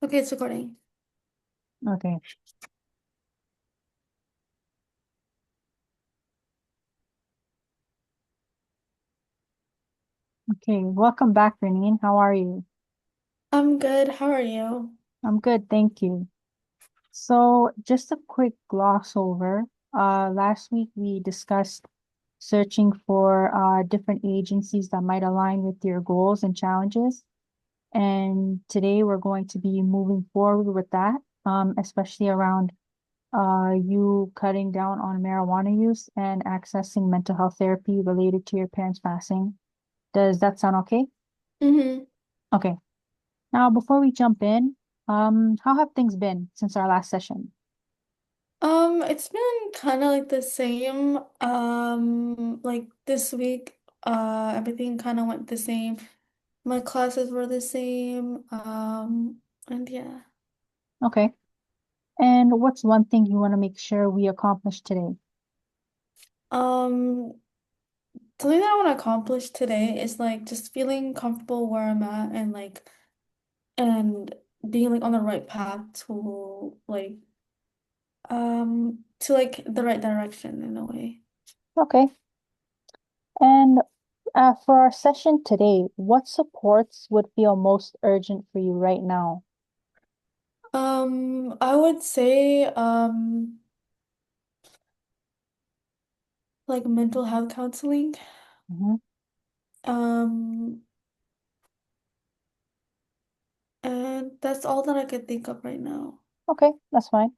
Okay, it's recording. Okay. Okay. Welcome back, Reneen. How are you? I'm good. How are you? I'm good, thank you. So, just a quick gloss over. Last week we discussed searching for different agencies that might align with your goals and challenges. And today we're going to be moving forward with that, especially around you cutting down on marijuana use and accessing mental health therapy related to your parents' passing. Does that sound okay? Mm-hmm. Okay. Now, before we jump in, how have things been since our last session? It's been kind of like the same. Like this week, everything kind of went the same. My classes were the same. And yeah. Okay. And what's one thing you want to make sure we accomplish today? Um, Something that I want to accomplish today is like just feeling comfortable where I'm at and being like on the right path to like the right direction in a way. Okay. And for our session today, what supports would feel most urgent for you right now? I would say like mental health counseling. Hmm. Um and that's all that I could think of right now. Okay, that's fine.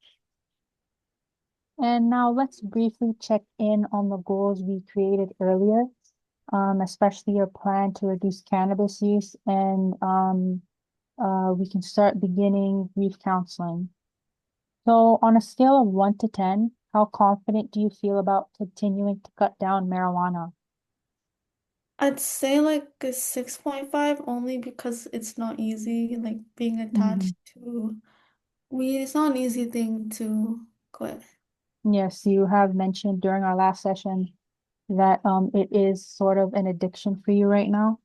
And now let's briefly check in on the goals we created earlier, especially your plan to reduce cannabis use, and we can start beginning grief counseling. So, on a scale of 1 to 10, how confident do you feel about continuing to cut down marijuana? I'd say like a 6.5 only because it's not easy, like being Mhm. attached to weed. It's not an easy thing to quit. Yes, you have mentioned during our last session that it is sort of an addiction for you right now,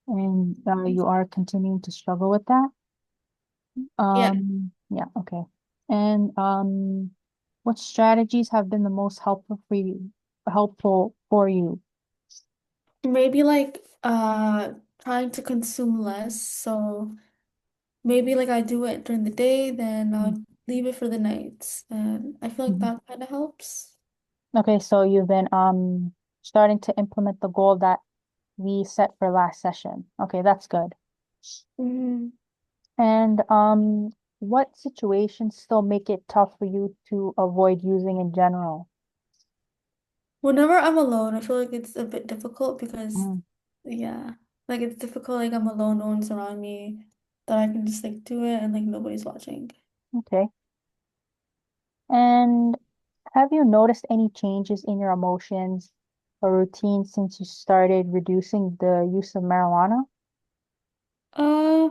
and you are continuing to struggle with that. Yeah, Yeah, okay. And what strategies have been the most helpful for you? maybe like trying to consume less. So maybe like I do it during the day, then I'll leave it for the nights. And I feel like Mhm. that kind of helps. Okay, so you've been starting to implement the goal that we set for last session. Okay, that's good. Mhm. And what situations still make it tough for you to avoid using in general? Whenever I'm alone, I feel like it's a bit difficult because, Mm, yeah, like it's difficult, like I'm alone, no one's around me, that I can just like do it and like nobody's watching. okay. And have you noticed any changes in your emotions or routine since you started reducing the use of marijuana? Uh,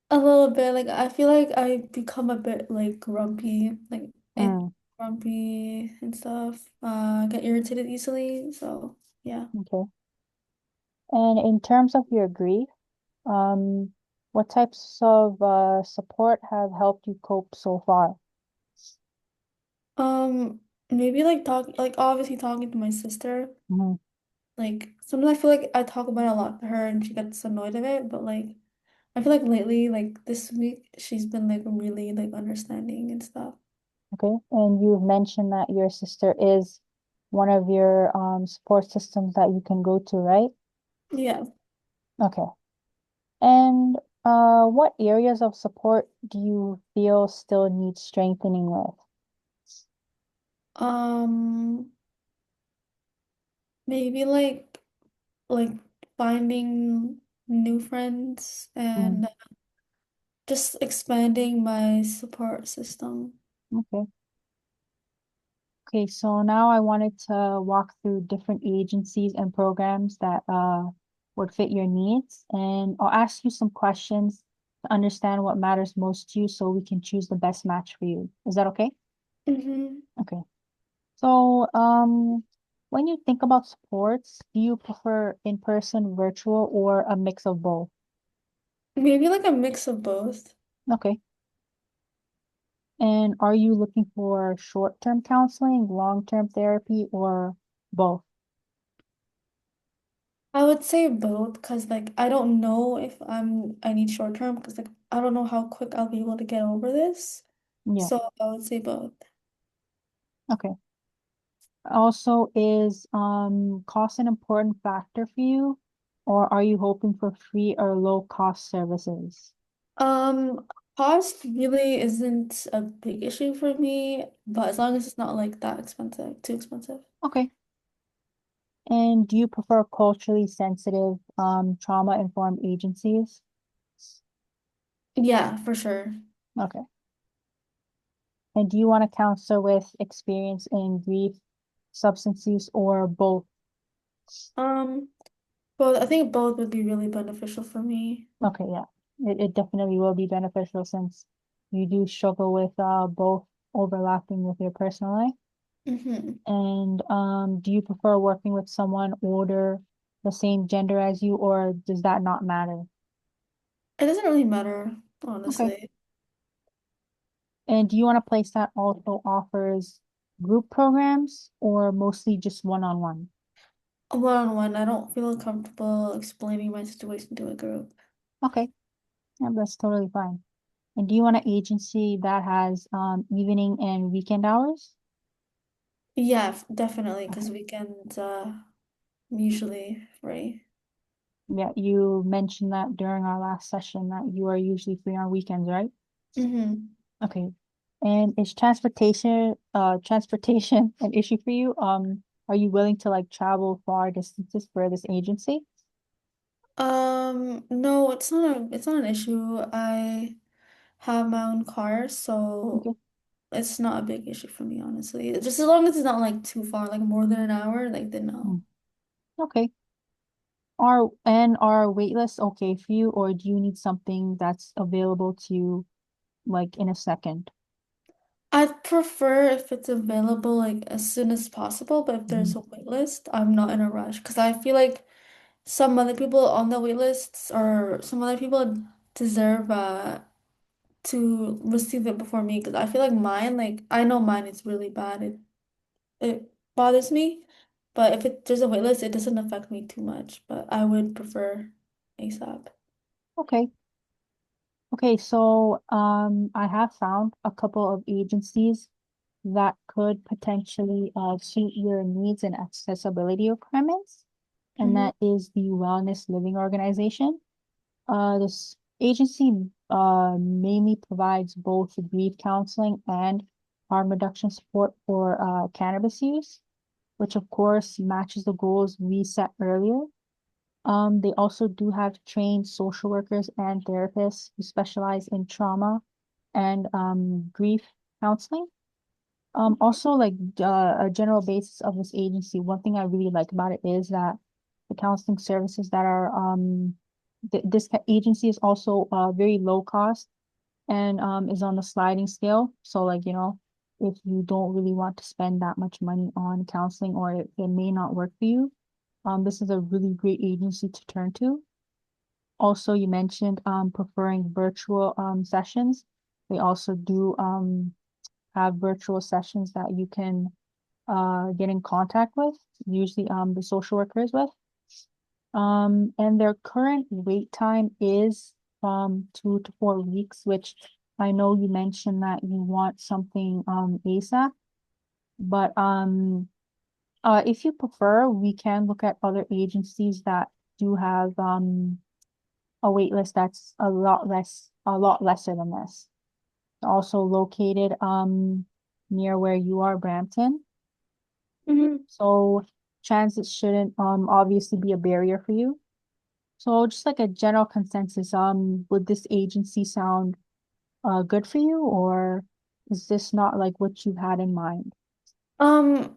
a little bit, like I feel like I become a bit like grumpy, like it Mm, grumpy and stuff. Get irritated easily, so yeah. okay. And in terms of your grief, um, what types of support have helped you cope so far? Um, Maybe like obviously talking to my sister. Mhm. Like sometimes I feel like I talk about it a lot to her and she gets annoyed of it, but like I feel like lately, like this week, she's been like really like understanding and stuff. Okay. And you've mentioned that your sister is one of your support systems that you can go to, right? Yeah. Okay. And what areas of support do you feel still need strengthening with? Um, Maybe like finding new friends Mm, and just expanding my support system. okay. Okay, so now I wanted to walk through different agencies and programs that would fit your needs, and I'll ask you some questions to understand what matters most to you so we can choose the best match for you. Is that okay? Mm-hmm. Okay. So, when you think about sports, do you prefer in-person, virtual, or a mix of both? Maybe like a mix of both. Okay. And are you looking for short-term counseling, long-term therapy, or both? I would say both because like I don't know if I need short term because like I don't know how quick I'll be able to get over this. Yeah. So I would say both. Okay. Also, is cost an important factor for you, or are you hoping for free or low cost services? Um, Cost really isn't a big issue for me, but as long as it's not like that expensive, too expensive. Okay. And do you prefer culturally sensitive, trauma-informed agencies? Yeah, for sure. Okay. And do you want to counsel with experience in grief, substance use, or both? Um, but I think both would be really beneficial for me. Okay, yeah. It definitely will be beneficial since you do struggle with both overlapping with your personal life. Hmm. And do you prefer working with someone older, the same gender as you, or does that not matter? It doesn't really matter, Okay. honestly. And do you want a place that also offers group programs or mostly just one-on-one? One-on-one, I don't feel comfortable explaining my situation to a group. Okay, yeah, that's totally fine. And do you want an agency that has evening and weekend hours? Yeah, definitely, because Okay. weekends usually free. Yeah, you mentioned that during our last session that you are usually free on weekends, right? Mm-hmm. Okay. And is transportation an issue for you? Are you willing to like travel far distances for this agency? No, it's not an issue. I have my own car, so Okay. it's not a big issue for me, honestly. Just as long as it's not like too far, like more than an hour, like then no. Mm. Okay. Are wait lists okay for you, or do you need something that's available to you like in a second? I'd prefer if it's available like as soon as possible, but if there's Mhm. a wait list, I'm not in a rush because I feel like some other people on the wait lists or some other people deserve to receive it before me because I feel like mine, like I know mine is really bad. It bothers me, but if there's a wait list, it doesn't affect me too much. But I would prefer ASAP. Okay. Okay, so I have found a couple of agencies that could potentially suit your needs and accessibility requirements, and Hmm. that is the Wellness Living Organization. This agency mainly provides both grief counseling and harm reduction support for cannabis use, which of course matches the goals we set earlier. They also do have trained social workers and therapists who specialize in trauma and grief counseling. Also, like a general basis of this agency, one thing I really like about it is that the counseling services that are this agency is also very low cost and is on the sliding scale. So, like, if you don't really want to spend that much money on counseling or it may not work for you, this is a really great agency to turn to. Also, you mentioned preferring virtual sessions. They also do have virtual sessions that you can get in contact with, usually the social workers with. And their current wait time is 2 to 4 weeks, which I know you mentioned that you want something ASAP, but if you prefer, we can look at other agencies that do have a wait list that's a lot lesser than this. Also located near where you are, Brampton. Hmm. So transit shouldn't obviously be a barrier for you. So just like a general consensus, would this agency sound good for you, or is this not like what you had in mind?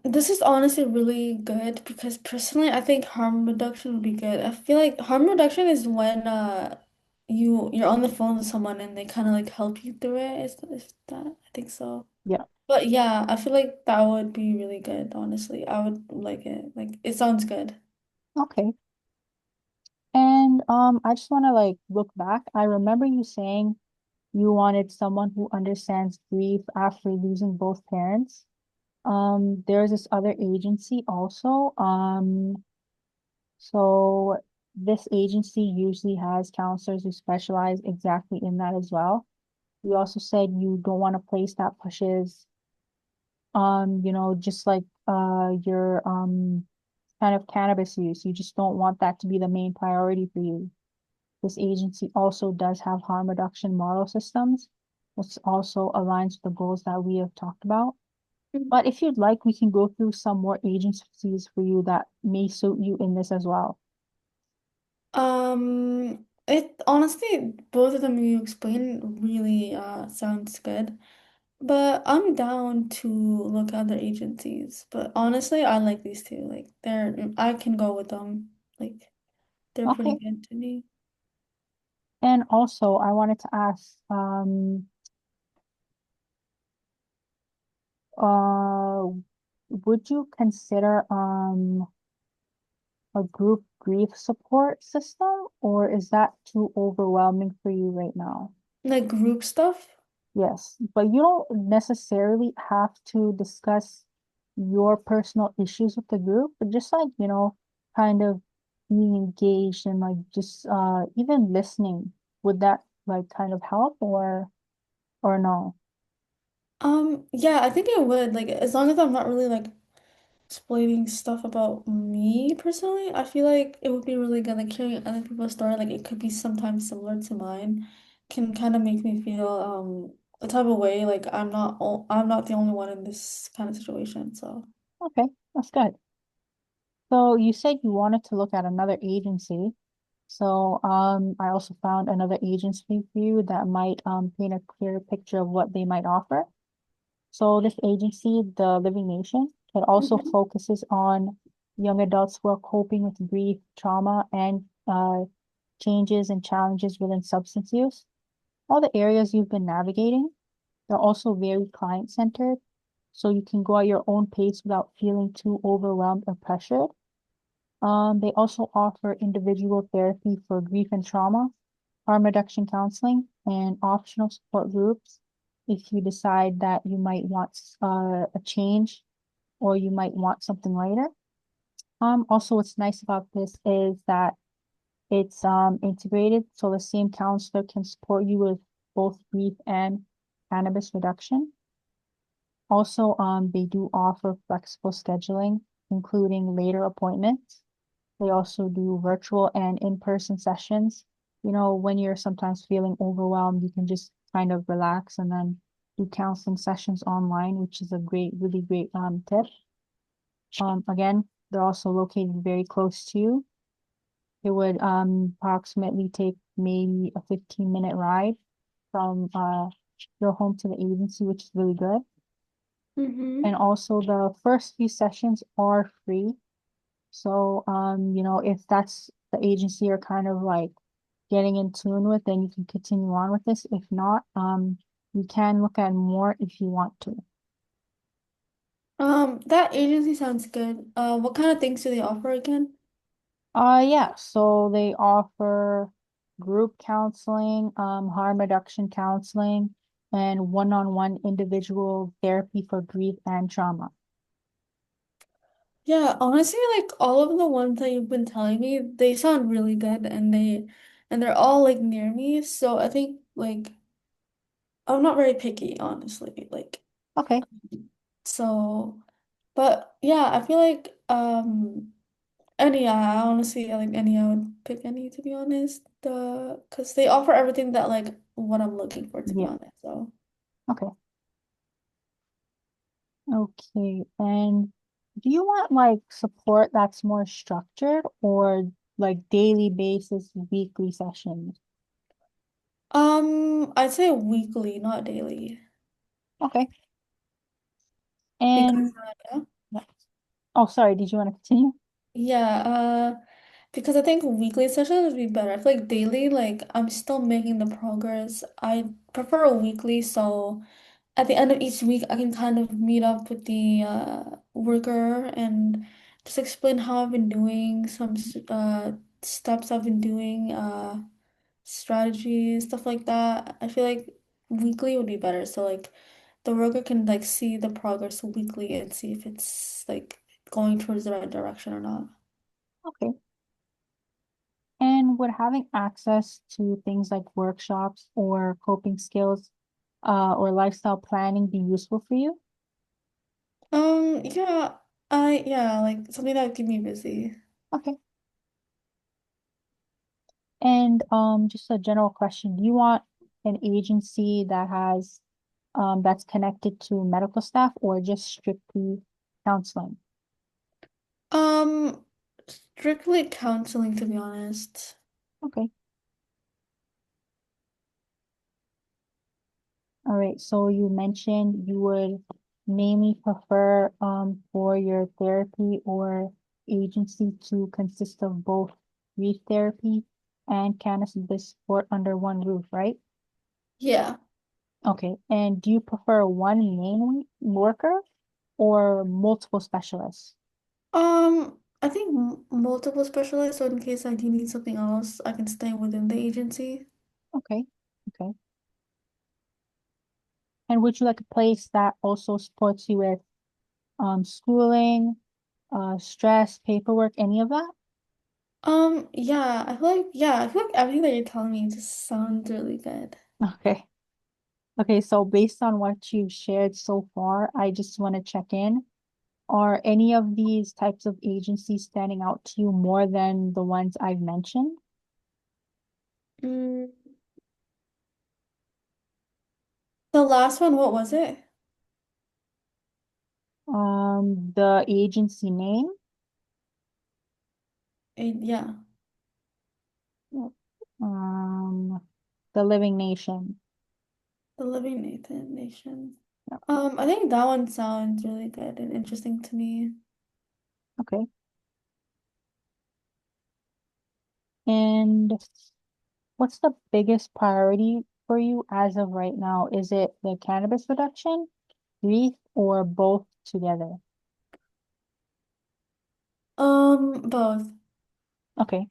This is honestly really good because personally I think harm reduction would be good. I feel like harm reduction is when you're on the phone with someone and they kind of like help you through it. Is that I think so. Yeah. But yeah, I feel like that would be really good, honestly. I would like it. Like it sounds good. Okay. And I just want to like look back. I remember you saying You wanted someone who understands grief after losing both parents. There's this other agency also. So this agency usually has counselors who specialize exactly in that as well. You also said you don't want a place that pushes, just like your kind of cannabis use. You just don't want that to be the main priority for you. This agency also does have harm reduction model systems, which also aligns with the goals that we have talked about. But if you'd like, we can go through some more agencies for you that may suit you in this as well. It honestly, both of them you explained really sounds good. But I'm down to look at other agencies. But honestly, I like these two. Like I can go with them. Like they're pretty Okay. good to me. And also, I wanted to ask, uh, would you consider a group grief support system, or is that too overwhelming for you right now? Like group stuff. Yes, but you don't necessarily have to discuss your personal issues with the group, but just like, kind of being engaged and like just even listening, would that like kind of help or no? Yeah, I think it would. Like as long as I'm not really like explaining stuff about me personally, I feel like it would be really good. Like hearing other people's story, like it could be sometimes similar to mine, can kind of make me feel a type of way. Like I'm not the only one in this kind of situation. So Okay, that's good. So you said you wanted to look at another agency. So I also found another agency for you that might paint a clear picture of what they might offer. So this agency, the Living Nation, it also Mhm. focuses on young adults who are coping with grief, trauma, and changes and challenges within substance use. All the areas you've been navigating, they're also very client-centered, so you can go at your own pace without feeling too overwhelmed or pressured. They also offer individual therapy for grief and trauma, harm reduction counseling, and optional support groups if you decide that you might want a change or you might want something later. Also, what's nice about this is that it's integrated, so the same counselor can support you with both grief and cannabis reduction. Also, they do offer flexible scheduling, including later appointments. They also do virtual and in-person sessions. When you're sometimes feeling overwhelmed, you can just kind of relax and then do counseling sessions online, which is a really great tip. Again, they're also located very close to you. It would approximately take maybe a 15-minute ride from your home to the agency, which is really good. And Mm-hmm. also the first few sessions are free. So, if that's the agency you're kind of like getting in tune with, then you can continue on with this. If not, you can look at more if you want to. That agency sounds good. What kind of things do they offer again? Yeah, so they offer group counseling, harm reduction counseling, and one-on-one individual therapy for grief and trauma. Yeah, honestly, like all of the ones that you've been telling me, they sound really good and they're all like near me. So I think like I'm not very picky, honestly. Like Okay. so but yeah, I feel like any I honestly I like any I would pick any to be honest. Because they offer everything that like what I'm looking for to be Yeah. honest. So Okay. Okay. And do you want like support that's more structured or like daily basis, weekly sessions? I'd say weekly, not daily. Okay. Because And yeah. oh, sorry, did you want to continue? Yeah, because I think weekly sessions would be better. I feel like daily, like I'm still making the progress. I prefer a weekly, so at the end of each week, I can kind of meet up with the worker and just explain how I've been doing, some steps I've been doing, strategies, stuff like that. I feel like weekly would be better. So like the worker can like see the progress weekly and see if it's like going towards the right direction or not. Okay. And would having access to things like workshops or coping skills or lifestyle planning be useful for you? Yeah, like something that would keep me busy. Okay. And just a general question, do you want an agency that has that's connected to medical staff or just strictly counseling? Um, Strictly counseling, to be honest. Okay. All right. So you mentioned you would mainly prefer for your therapy or agency to consist of both grief therapy and cannabis support under one roof, right? Yeah. Okay. And do you prefer one main worker or multiple specialists? I think multiple specialists, so in case I do need something else, I can stay within the agency. Okay. Okay. And would you like a place that also supports you with schooling, stress, paperwork, any of that? I feel like everything that you're telling me just sounds really good. Okay. Okay, so based on what you've shared so far, I just want to check in. Are any of these types of agencies standing out to you more than the ones I've mentioned? Mm, the last one, what was it? The agency name, Yeah, um, the Living Nation. the Living Nathan Nation. Yeah, I think that one sounds really good and interesting to me. okay. And what's the biggest priority for you as of right now? Is it the cannabis reduction, grief, or both together? Both. Okay.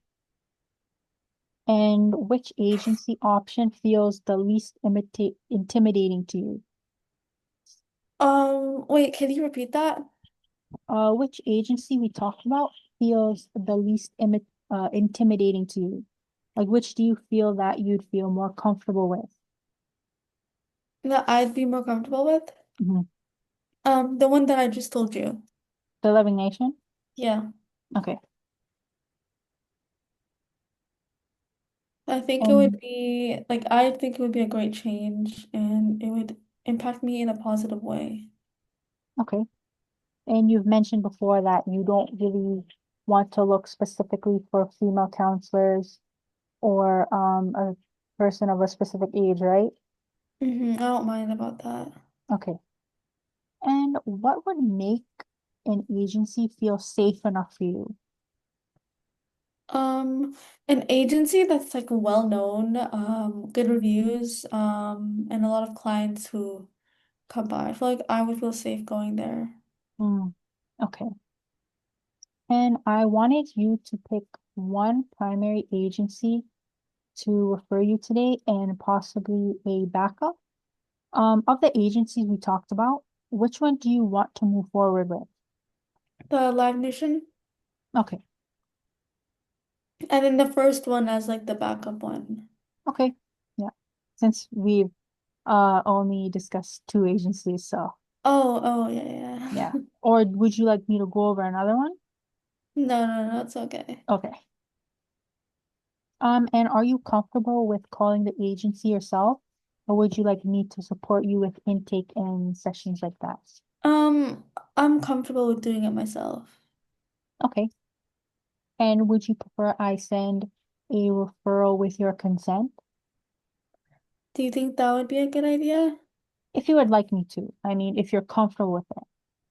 And which agency option feels the least intimidating to you? Wait, can you repeat that? Which agency we talked about feels the least intimidating to you? Like, which do you feel that you'd feel more comfortable with? That I'd be more comfortable with? Mhm. The one that I just told you. The Living Nation? Yeah. Okay. I think it would And be like I think it would be a great change and it would impact me in a positive way. okay. And you've mentioned before that you don't really want to look specifically for female counselors or a person of a specific age, right? I don't mind about that. Okay. And what would make an agency feel safe enough for you? Um, an agency that's like well known, good reviews, and a lot of clients who come by. I feel like I would feel safe going there. Mm, okay. And I wanted you to pick one primary agency to refer you today and possibly a backup. Of the agencies we talked about, which one do you want to move forward with? The Live Nation, Okay. and then the first one as like the backup one. Okay. Yeah. Since we've only discussed two agencies, so Oh, yeah, yeah. yeah. Or would you like me to go over another one? No, no, no, it's okay. Okay. And are you comfortable with calling the agency yourself, or would you like me to support you with intake and sessions like that? Um, I'm comfortable with doing it myself. Okay. And would you prefer I send a referral with your consent? Do you think that would be a good idea? If you would like me to. I mean, if you're comfortable with it.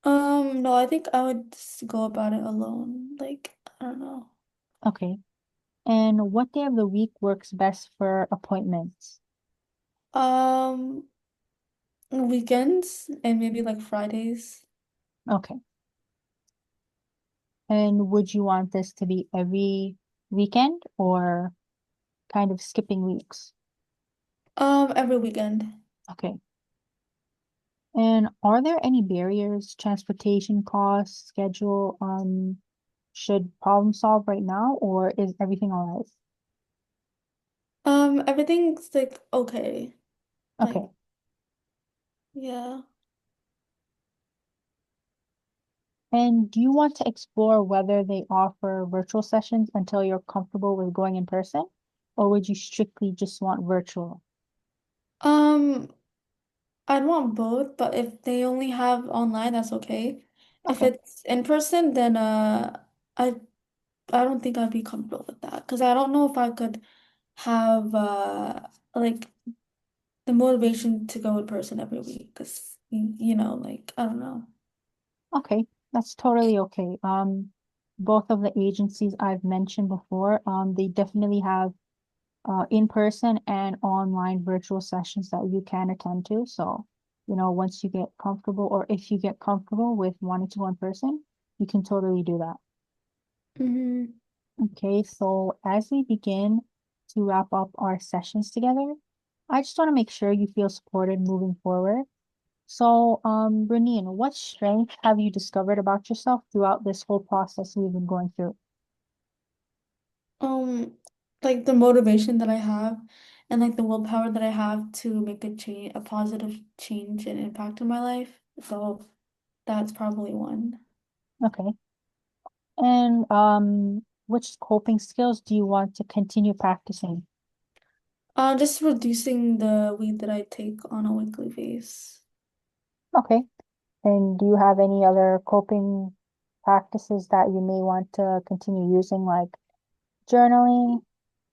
No, I think I would just go about it alone. Like, I don't know. Okay. And what day of the week works best for appointments? Um, Weekends and maybe like Fridays. Okay. And would you want this to be every weekend or kind of skipping weeks? Every weekend. Okay. And are there any barriers, transportation costs, schedule, should problem solve right now, or is everything all right? Everything's like okay. Like, Okay. yeah. And do you want to explore whether they offer virtual sessions until you're comfortable with going in person, or would you strictly just want virtual? Um, I'd want both, but if they only have online, that's okay. If Okay. it's in person, then I I don't think I'd be comfortable with that because I don't know if I could have like the motivation to go in person every week because you know, like I don't know. Okay. That's totally okay. Both of the agencies I've mentioned before, they definitely have in-person and online virtual sessions that you can attend to. So, once you get comfortable, or if you get comfortable with wanting to go in person, you can totally do that. Mm-hmm. Okay, so as we begin to wrap up our sessions together, I just want to make sure you feel supported moving forward. So, Renine, what strengths have you discovered about yourself throughout this whole process we've been going through? Um, like the motivation that I have and like the willpower that I have to make a positive change and impact in my life. So that's probably one. Okay. And which coping skills do you want to continue practicing? Just reducing the weed that I take on a weekly basis. Okay. And do you have any other coping practices that you may want to continue using, like journaling,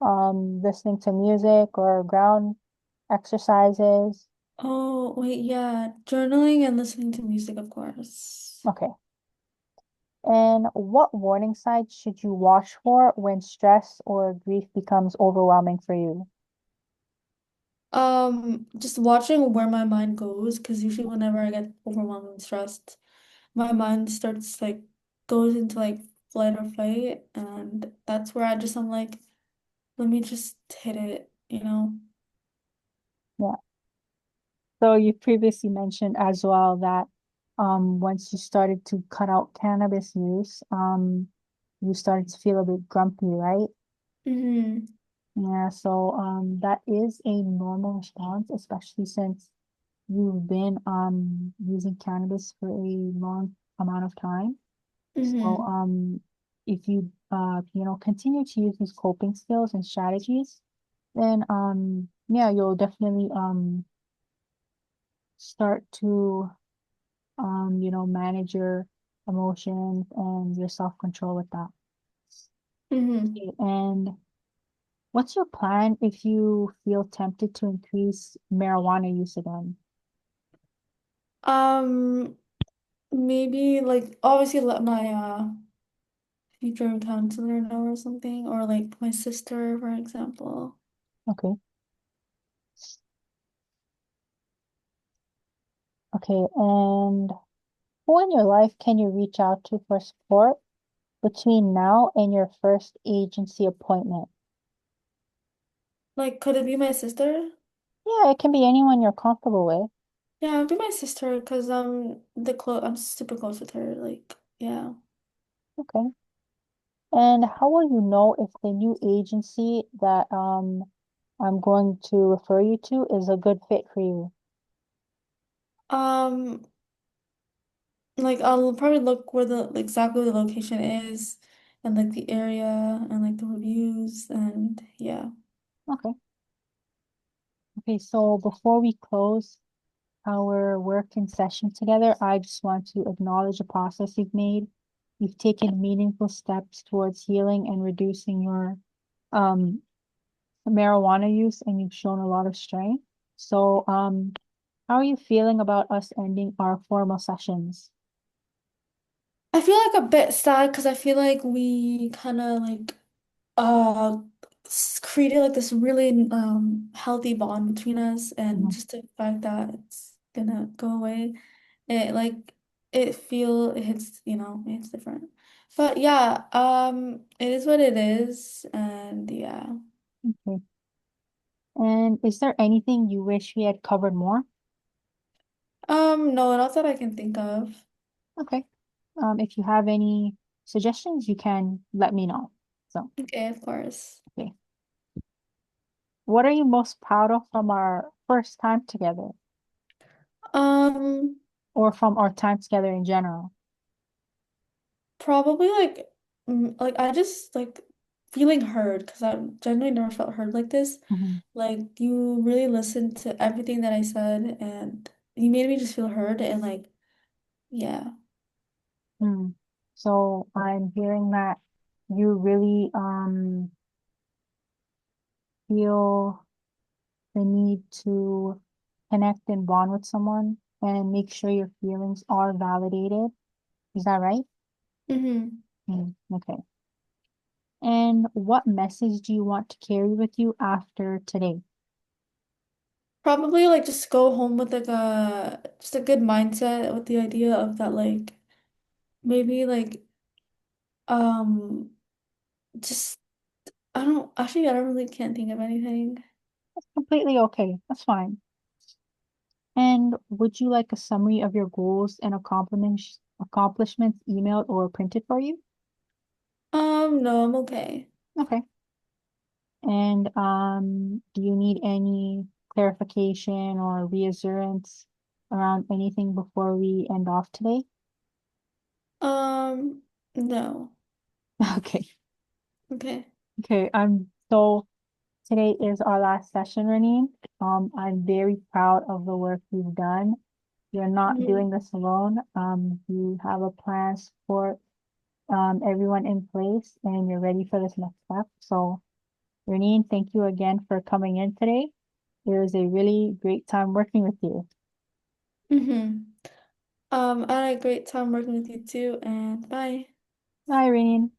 listening to music or ground exercises? Oh, wait, yeah. Journaling and listening to music, of course. Okay. And what warning signs should you watch for when stress or grief becomes overwhelming for you? Just watching where my mind goes, because usually whenever I get overwhelmed and stressed, my mind starts like goes into like flight or fight, and that's where I'm like, let me just hit it, you know? Yeah. So you previously mentioned as well that once you started to cut out cannabis use, you started to feel a bit grumpy, right? Mm-hmm. Yeah, so that is a normal response, especially since you've been using cannabis for a long amount of time. So Mm-hmm. if you continue to use these coping skills and strategies, then yeah, you'll definitely start to manage your emotions and your self-control with that. Mm-hmm. Okay, and what's your plan if you feel tempted to increase marijuana use again? Um, Maybe like obviously let my future counselor know or something, or like my sister, for example. Okay. Okay, and who in your life can you reach out to for support between now and your first agency appointment? Like, could it be my sister? Yeah, it can be anyone you're comfortable with. Yeah, it'd be my sister because I'm super close with her. Like, yeah. Okay. And how will you know if the new agency that I'm going to refer you to is a good fit for you? Um, like I'll probably look where the like, exactly where the location is and like the area and like the reviews and yeah. Okay. Okay, so before we close our work in session together, I just want to acknowledge the process you've made. You've taken meaningful steps towards healing and reducing your um marijuana use, and you've shown a lot of strength. So, how are you feeling about us ending our formal sessions? I feel like a bit sad because I feel like we kind of like uh created like this really healthy bond between us and Mhm. just the fact that it's gonna go away it like it hits it's different but yeah it is what it is and yeah. Okay. And is there anything you wish we had covered more? No, not that I can think of. Okay. If you have any suggestions, you can let me know. So, Okay, of course. okay. What are you most proud of from our first time together Um, or from our time together in general? Probably like like I just like feeling heard because I genuinely never felt heard like this. Mhm. Like you really listened to everything that I said and you made me just feel heard and like yeah. Hmm. So I'm hearing that you really feel the need to connect and bond with someone and make sure your feelings are validated. Is that right? Mm-hmm. Okay. And what message do you want to carry with you after today? Probably like just go home with like a just a good mindset with the idea of that like maybe like um just I don't really can't think of anything. Completely okay. That's fine. And would you like a summary of your goals and accomplishments emailed or printed for you? No, I'm okay. Okay. And do you need any clarification or reassurance around anything before we end off today? Um, no. Okay. Okay. Okay. So today is our last session, Renine. I'm very proud of the work you've done. You're not Mm-hmm. doing this alone. You have a plan, support, everyone in place, and you're ready for this next step. So, Renine, thank you again for coming in today. It was a really great time working with you. Mm-hmm. I had a great time working with you too, and bye. Bye, Renine.